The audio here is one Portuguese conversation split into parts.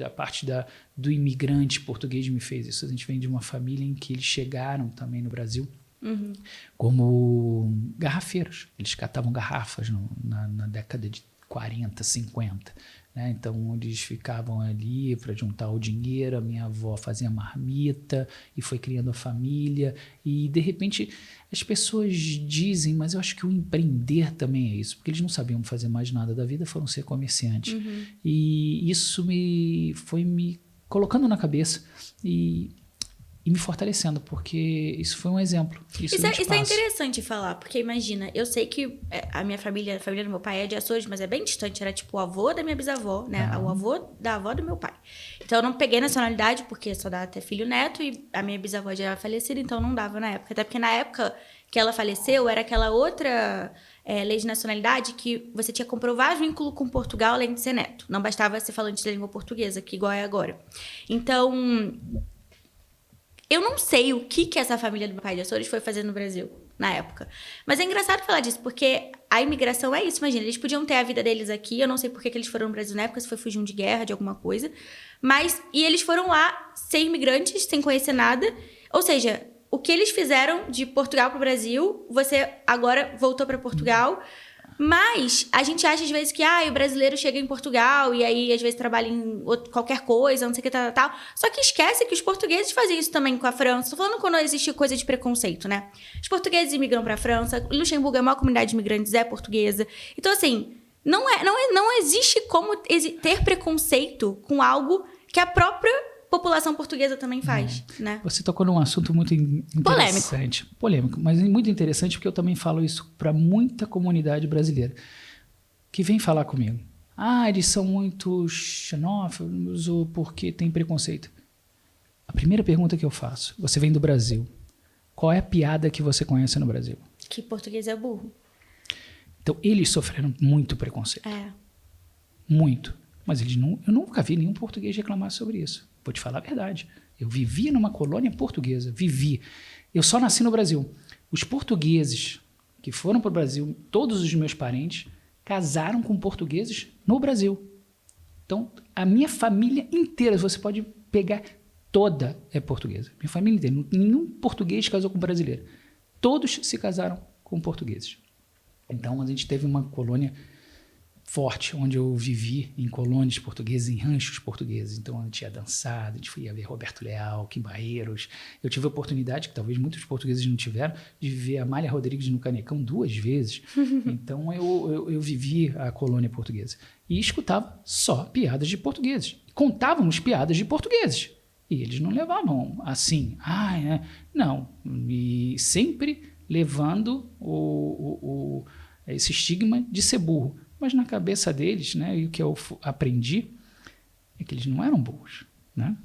A parte do imigrante português me fez isso. A gente vem de uma família em que eles chegaram também no Brasil como garrafeiros. Eles catavam garrafas na década de 40, 50. Né? Então, eles ficavam ali para juntar o dinheiro. A minha avó fazia marmita e foi criando a família. E, de repente, as pessoas dizem, mas eu acho que o empreender também é isso. Porque eles não sabiam fazer mais nada da vida, foram ser comerciantes. E isso foi me colocando na cabeça e me fortalecendo, porque isso foi um exemplo. Isso é interessante falar, porque imagina, eu sei que a minha família, a família do meu pai é de Açores, mas é bem distante, era tipo o avô da minha bisavó, né? O avô da avó do meu pai. Então eu não peguei nacionalidade, porque só dá até filho neto, e a minha bisavó já era falecida, então não dava na época. Até porque na época que ela faleceu, era aquela outra lei de nacionalidade que você tinha que comprovar vínculo com Portugal, além de ser neto. Não bastava ser falante de língua portuguesa, que igual é agora. Então, eu não sei o que essa família do meu pai de Açores foi fazer no Brasil, na época. Mas é engraçado falar disso, porque a imigração é isso. Imagina, eles podiam ter a vida deles aqui. Eu não sei por que eles foram no Brasil na época, se foi fugir de guerra, de alguma coisa. E eles foram lá sem imigrantes, sem conhecer nada. Ou seja, o que eles fizeram de Portugal para o Brasil, você agora voltou para Portugal. Mas a gente acha às vezes que o brasileiro chega em Portugal e aí às vezes trabalha em qualquer coisa, não sei o que, tal. Só que esquece que os portugueses fazem isso também com a França. Tô falando quando existe coisa de preconceito, né? Os portugueses imigram pra França, Luxemburgo, a maior comunidade de imigrantes é portuguesa. Então, assim, não existe como ter preconceito com algo que a própria população portuguesa também faz, né? Você tocou num assunto muito interessante. Polêmico, mas muito interessante, porque eu também falo isso para muita comunidade brasileira que vem falar comigo. Eles são muito xenófobos ou porque tem preconceito. A primeira pergunta que eu faço, você vem do Brasil, qual é a piada que você conhece no Brasil? Que português é burro. Então, eles sofreram muito preconceito. Muito. Mas eu nunca vi nenhum português reclamar sobre isso. Vou te falar a verdade. Eu vivi numa colônia portuguesa. Eu só nasci no Brasil. Os portugueses que foram para o Brasil, todos os meus parentes, casaram com portugueses no Brasil. Então, a minha família inteira, você pode pegar, toda é portuguesa. Minha família inteira. Nenhum português casou com brasileiro. Todos se casaram com portugueses. Então, a gente teve uma colônia forte, onde eu vivi em colônias portuguesas, em ranchos portugueses. Então, a gente ia dançar, a gente ia ver Roberto Leal, Quibaeiros. Eu tive a oportunidade, que talvez muitos portugueses não tiveram, de ver a Amália Rodrigues no Canecão 2 vezes. Então, eu vivi a colônia portuguesa. E escutava só piadas de portugueses. Contávamos piadas de portugueses. E eles não levavam assim. Não. E sempre levando esse estigma de ser burro. Mas na cabeça deles, né, e o que eu aprendi é que eles não eram burros, né?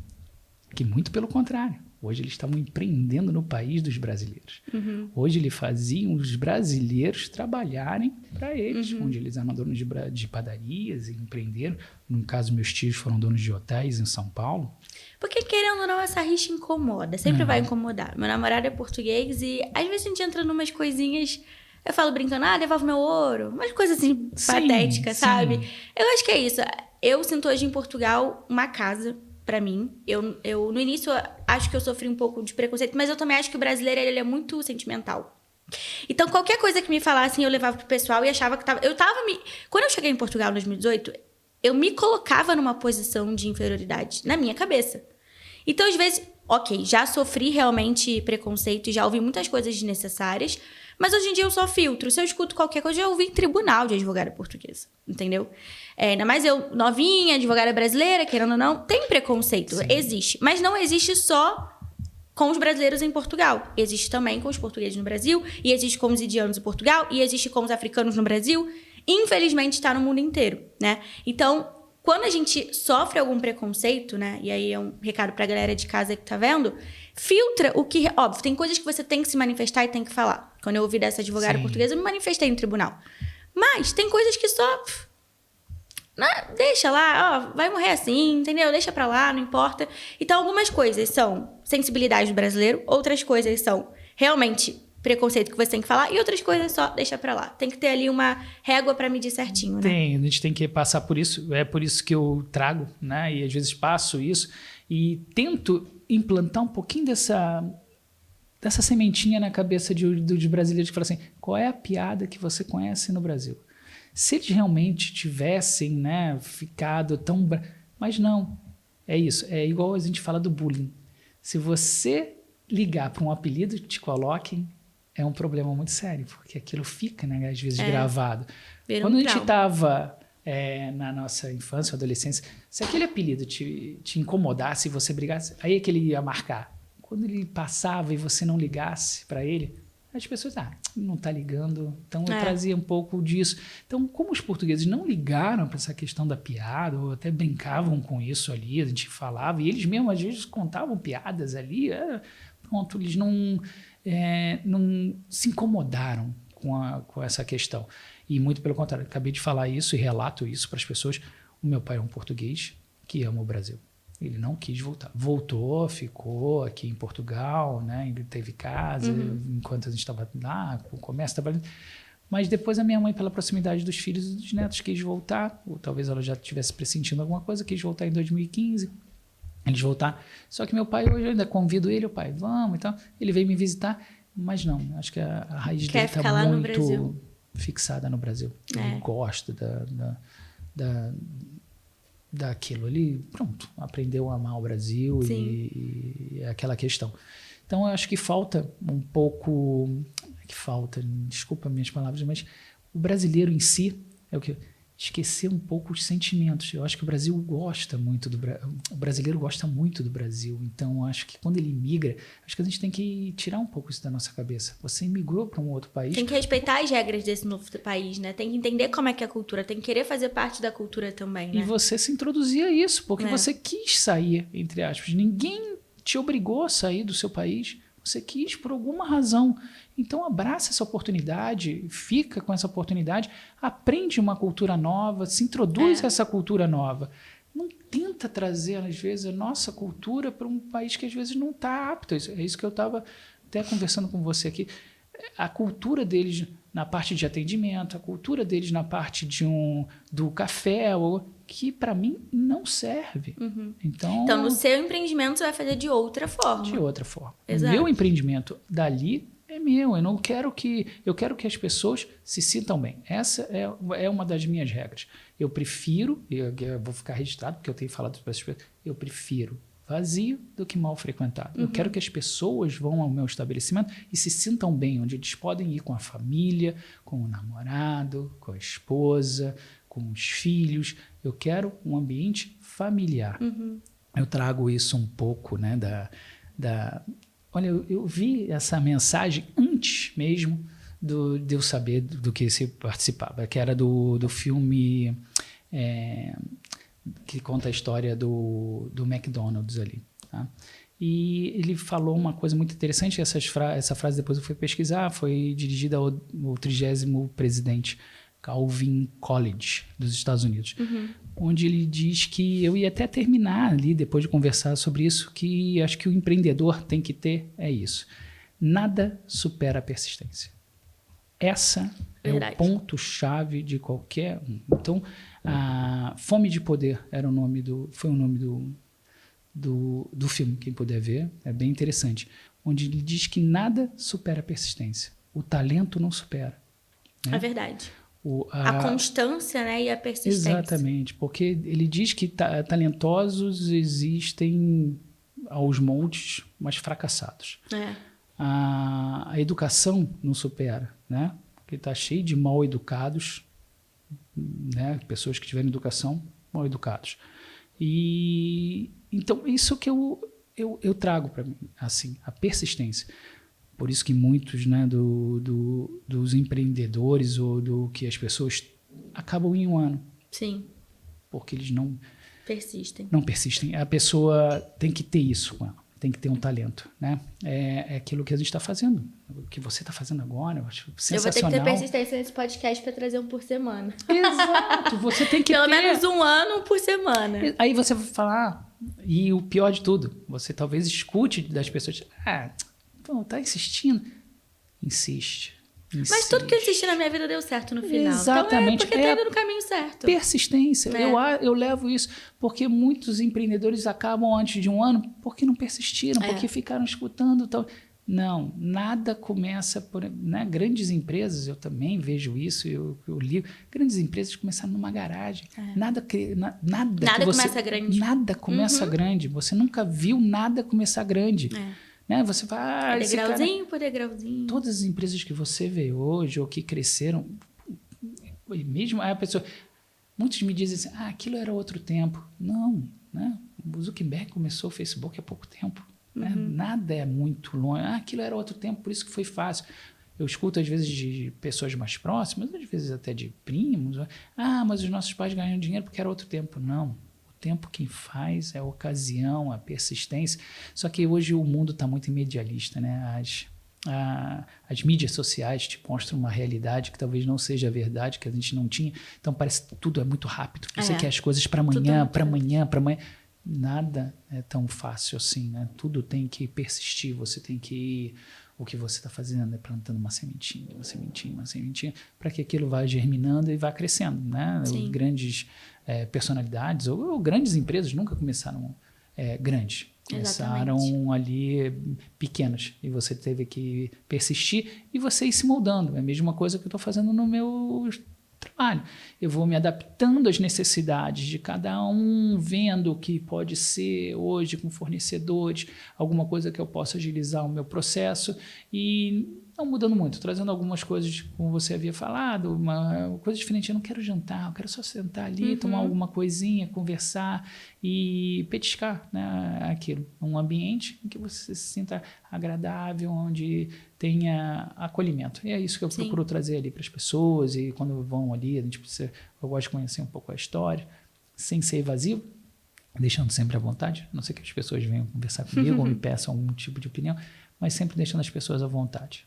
Que muito pelo contrário. Hoje eles estavam empreendendo no país dos brasileiros. Hoje eles faziam os brasileiros trabalharem para eles, onde eles eram donos de padarias e empreenderam. No caso, meus tios foram donos de hotéis em São Paulo. Porque, querendo ou não, essa rixa incomoda. Sempre vai incomodar. Meu namorado é português e às vezes a gente entra numas coisinhas... Eu falo brincando, devolve meu ouro. Umas coisas assim, patéticas, sabe? Eu acho que é isso. Eu sinto hoje em Portugal uma casa pra mim. Eu no início, acho que eu sofri um pouco de preconceito, mas eu também acho que o brasileiro, ele é muito sentimental. Então, qualquer coisa que me falassem, eu levava pro pessoal e achava que Quando eu cheguei em Portugal em 2018, eu me colocava numa posição de inferioridade na minha cabeça. Então, às vezes, já sofri realmente preconceito e já ouvi muitas coisas desnecessárias, mas hoje em dia eu só filtro. Se eu escuto qualquer coisa, eu já ouvi em tribunal de advogada portuguesa, entendeu? Ainda mais eu, novinha, advogada brasileira, querendo ou não, tem preconceito, existe. Mas não existe só com os brasileiros em Portugal. Existe também com os portugueses no Brasil, e existe com os indianos em Portugal, e existe com os africanos no Brasil. Infelizmente, está no mundo inteiro, né? Então, quando a gente sofre algum preconceito, né? E aí é um recado pra galera de casa que tá vendo, filtra o que... Óbvio, tem coisas que você tem que se manifestar e tem que falar. Quando eu ouvi dessa advogada portuguesa, eu me manifestei no tribunal. Mas tem coisas que só... deixa lá, vai morrer assim, entendeu? Deixa pra lá, não importa. Então, algumas coisas são sensibilidade do brasileiro, outras coisas são realmente preconceito que você tem que falar, e outras coisas só deixa pra lá. Tem que ter ali uma régua pra medir certinho, né? Tem, a gente tem que passar por isso. É por isso que eu trago, né? E às vezes passo isso e tento implantar um pouquinho dessa sementinha na cabeça dos brasileiros que falam assim, qual é a piada que você conhece no Brasil? Se eles realmente tivessem, né, ficado tão... Mas não, é isso. É igual a gente fala do bullying. Se você ligar para um apelido que te coloquem, é um problema muito sério, porque aquilo fica, né, às vezes gravado. Quando a gente estava na nossa infância, adolescência, se aquele apelido te incomodasse e você brigasse, aí é que ele ia marcar. Quando ele passava e você não ligasse para ele, as pessoas, não está ligando. Então, eu trazia um pouco disso. Então, como os portugueses não ligaram para essa questão da piada, ou até brincavam com isso ali, a gente falava, e eles mesmo, às vezes, contavam piadas ali, pronto, eles não se incomodaram com essa questão. E muito pelo contrário, acabei de falar isso e relato isso para as pessoas. O meu pai é um português que ama o Brasil. Ele não quis voltar. Voltou, ficou aqui em Portugal, né? Ele teve casa, enquanto a gente estava lá, com o comércio, trabalhando. Mas depois a minha mãe, pela proximidade dos filhos e dos netos, quis voltar. Ou talvez ela já estivesse pressentindo alguma coisa, quis voltar em 2015. Eles voltaram. Só que meu pai, hoje eu ainda convido ele, o pai, vamos e tal. Ele veio me visitar, mas não. Acho que a raiz dele está muito fixada no Brasil. Ele gosta daquilo ali, pronto, aprendeu a amar o Brasil e aquela questão. Então, eu acho que falta um pouco... desculpa minhas palavras, mas o brasileiro em si é o que... esquecer um pouco os sentimentos. Eu acho que o Brasil gosta muito o brasileiro gosta muito do Brasil. Então, acho que quando ele imigra, acho que a gente tem que tirar um pouco isso da nossa cabeça. Você imigrou para um outro país... Tem que respeitar as regras desse novo país, né? Tem que entender como é que é a cultura, tem que querer fazer parte da cultura também, né? E você se introduzia a isso, porque você quis sair, entre aspas. Ninguém te obrigou a sair do seu país. Você quis por alguma razão. Então, abraça essa oportunidade, fica com essa oportunidade, aprende uma cultura nova, se introduz a essa cultura nova. Não tenta trazer, às vezes, a nossa cultura para um país que, às vezes, não está apto. É isso que eu estava até conversando com você aqui. A cultura deles na parte de atendimento, a cultura deles na parte do café, que para mim não serve. Então, no seu empreendimento você vai fazer de outra forma. De outra forma. Exato. O meu empreendimento dali é meu. Eu quero que as pessoas se sintam bem. Essa é uma das minhas regras. Eu prefiro, eu vou ficar registrado porque eu tenho falado para as pessoas, eu prefiro vazio do que mal frequentado. Eu quero que as pessoas vão ao meu estabelecimento e se sintam bem, onde eles podem ir com a família, com o namorado, com a esposa, com os filhos. Eu quero um ambiente familiar. Eu trago isso um pouco, né, Olha, eu vi essa mensagem antes mesmo de eu saber do que se participava, que era do filme que conta a história do McDonald's ali. Tá? E ele falou uma coisa muito interessante, essa frase depois eu fui pesquisar, foi dirigida ao 30º presidente Calvin Coolidge, dos Estados Unidos, onde ele diz que, eu ia até terminar ali, depois de conversar sobre isso, que acho que o empreendedor tem que ter isso. Nada supera a persistência. Essa é o ponto-chave de qualquer um. Então, a Fome de Poder foi o nome do filme, quem puder ver, é bem interessante, onde ele diz que nada supera a persistência. O talento não supera. Né? É verdade. A constância, né, e a persistência. Exatamente, porque ele diz que talentosos existem aos montes, mas fracassados. A educação não supera, né? Porque está cheio de mal educados, né? Pessoas que tiveram educação mal educados. E então isso que eu trago para mim, assim, a persistência. Por isso que muitos, né, dos empreendedores ou do que as pessoas acabam em um ano. Sim. Porque eles não persistem. Não persistem. A pessoa tem que ter isso com ela, tem que ter um talento, né? É aquilo que a gente está fazendo. O que você está fazendo agora, eu acho sensacional. Eu vou ter que ter persistência nesse podcast para trazer um por semana. Exato, você tem que Pelo menos um ano por semana. Aí você vai falar, e o pior de tudo, você talvez escute das pessoas, tá insistindo. Insiste. Mas tudo que eu insisti na minha vida deu certo no final. Exatamente. Então porque tá indo no caminho certo. Persistência. Eu levo isso porque muitos empreendedores acabam antes de um ano porque não persistiram, porque ficaram escutando tal. Não, nada começa por... Né? Grandes empresas, eu também vejo isso, eu li. Grandes empresas começaram numa garagem. Nada começa grande. Nada começa grande. Você nunca viu nada começar grande. Né? Você vai... degrauzinho por degrauzinho. Todas as empresas que você vê hoje ou que cresceram, mesmo a pessoa... Muitos me dizem assim, aquilo era outro tempo. Não, né? O Zuckerberg começou o Facebook há pouco tempo. Né? Nada é muito longe. Aquilo era outro tempo, por isso que foi fácil. Eu escuto às vezes de pessoas mais próximas, às vezes até de primos. Mas os nossos pais ganham dinheiro porque era outro tempo. Não. Tempo quem faz é a ocasião, a persistência. Só que hoje o mundo está muito imedialista, né? As mídias sociais te mostram uma realidade que talvez não seja a verdade, que a gente não tinha. Então parece que tudo é muito rápido. Você quer as coisas para amanhã, para amanhã, para amanhã. Nada é tão fácil assim, né? Tudo tem que persistir, você tem que ir... O que você está fazendo é plantando uma sementinha, para que aquilo vá germinando e vá crescendo, né? Grandes personalidades ou grandes empresas nunca começaram grandes. Começaram ali pequenas e você teve que persistir e você ir se moldando. É a mesma coisa que eu estou fazendo no meu trabalho. Eu vou me adaptando às necessidades de cada um, vendo o que pode ser hoje com fornecedores, alguma coisa que eu possa agilizar o meu processo e não mudando muito, trazendo algumas coisas, como você havia falado, uma coisa diferente. Eu não quero jantar, eu quero só sentar ali, tomar alguma coisinha, conversar e petiscar, né, aquilo. Um ambiente em que você se sinta agradável, onde tenha acolhimento. E é isso que eu procuro trazer ali para as pessoas e quando vão ali, eu gosto de conhecer um pouco a história, sem ser evasivo, deixando sempre à vontade, a não ser que as pessoas venham conversar comigo ou me peçam algum tipo de opinião, mas sempre deixando as pessoas à vontade.